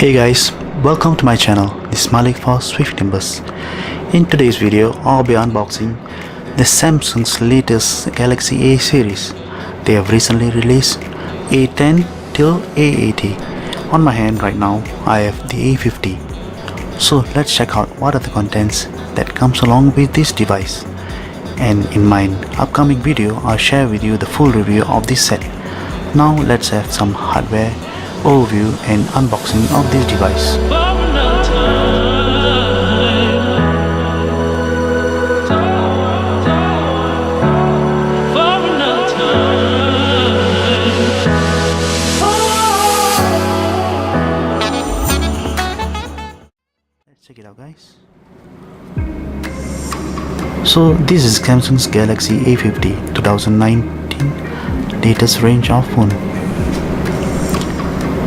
Hey guys, welcome to my channel. This is Malik for Swift Timbers. In today's video, I'll be unboxing the Samsung's latest Galaxy A series. They have recently released A10 till A80. On my hand right now, I have the A50. So let's check out what are the contents that comes along with this device. And in my upcoming video, I'll share with you the full review of this set. Now let's have some hardware overview and unboxing of this device. Let's check it out, guys. So this is Samsung's Galaxy A50 2019 latest range of phone.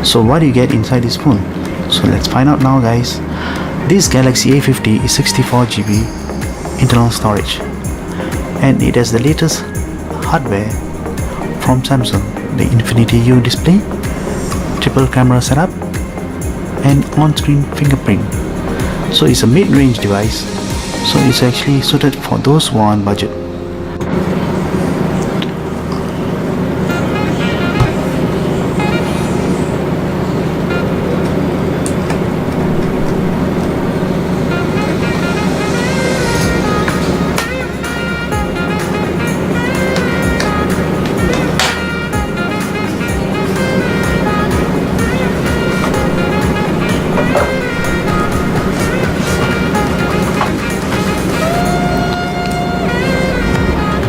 So what do you get inside this phone? So let's find out now, guys. This Galaxy A50 is 64GB internal storage and it has the latest hardware from Samsung, the Infinity U display, triple camera setup and on-screen fingerprint. So it's a mid-range device, so it's actually suited for those who are on budget.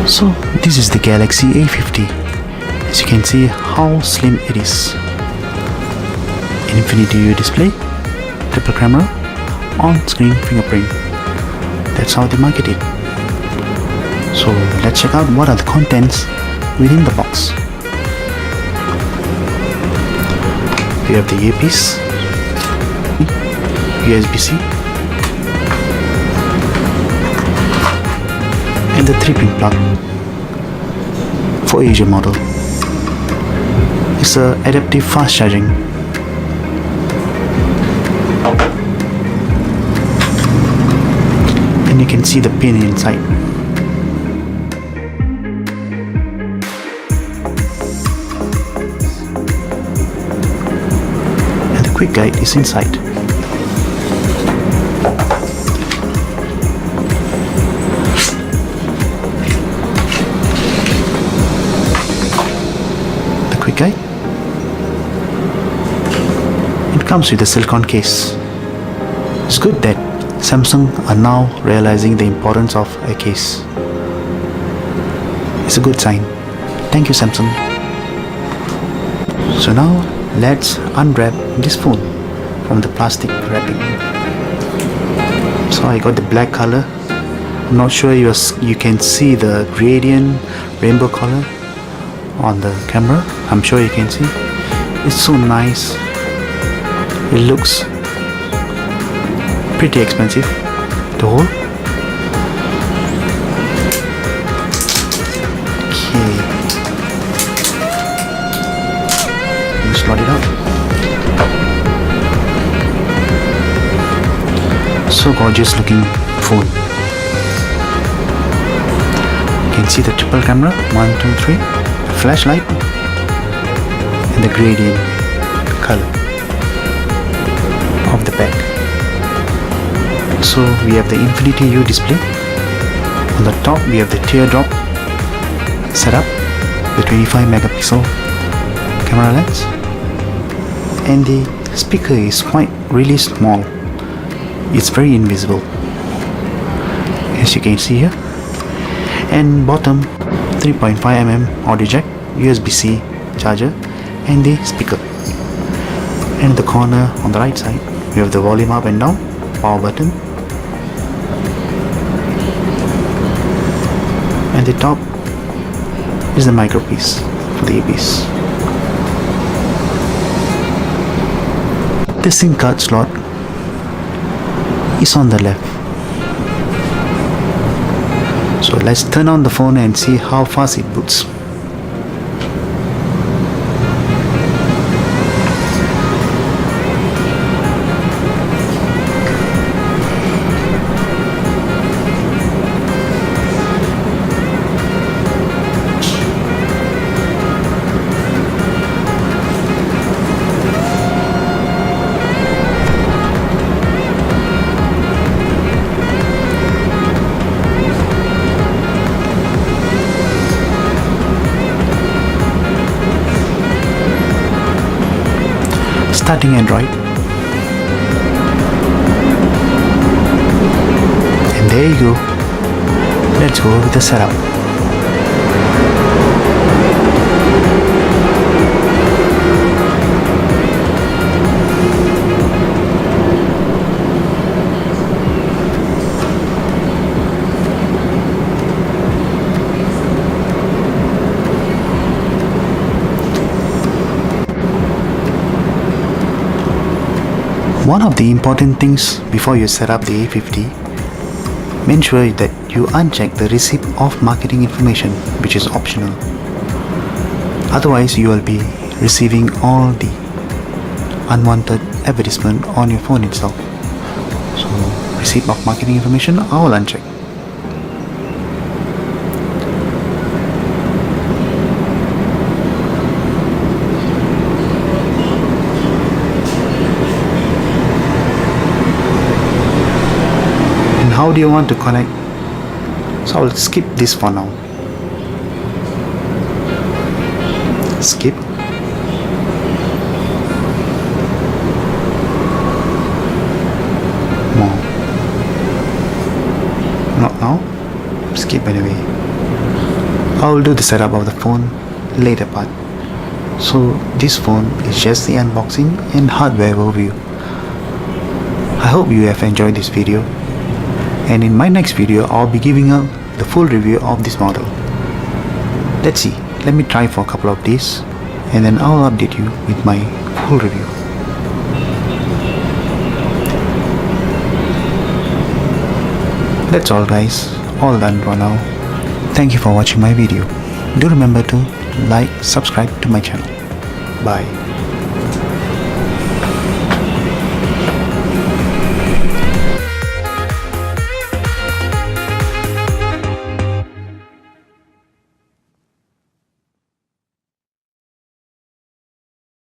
So this is the Galaxy A50. As you can see how slim it is. Infinity U display, triple camera, on-screen fingerprint. That's how they market it. So let's check out what are the contents within the box. We have the earpiece, USB-C, and the 3-pin plug for Asia model. It's a adaptive fast charging. And you can see the pin inside. And the quick guide is inside. Guide. It comes with a silicone case. It's good that Samsung are now realizing the importance of a case. It's a good sign. Thank you, Samsung. So now let's unwrap this phone from the plastic wrapping. So I got the black color. I'm not sure you can see the gradient rainbow color on the camera. I'm sure you can see. It's so nice. It looks pretty expensive to hold. Okay, let me slot it out. So gorgeous looking phone. You can see the triple camera, 1, 2, 3. Flashlight and the gradient color of the back. So we have the Infinity U display. On the top we have the teardrop setup, the 25 megapixel camera lens, and the speaker is quite really small. It's very invisible, as you can see here. And bottom 3.5mm audio jack, USB-C charger and the speaker. And in the corner on the right side we have the volume up and down, power button, and the top is the micro piece for the earpiece. The SIM card slot is on the left. So let's turn on the phone and see how fast it boots. starting Android. And there you go. Let's go with the setup. One of the important things before you set up the A50, make sure that you uncheck the receipt of marketing information, which is optional. Otherwise, you will be receiving all the unwanted advertisement on your phone itself. So, receipt of marketing information, I will uncheck. How do you want to connect? So I'll skip this for now. Skip. More. Not now. Skip anyway. I will do the setup of the phone later part. So this phone is just the unboxing and hardware overview. I hope you have enjoyed this video. And in my next video, I'll be giving out the full review of this model. Let's see, let me try for a couple of days and then I'll update you with my full review. That's all guys, all done for now. Thank you for watching my video. Do remember to like, subscribe to my channel. Bye.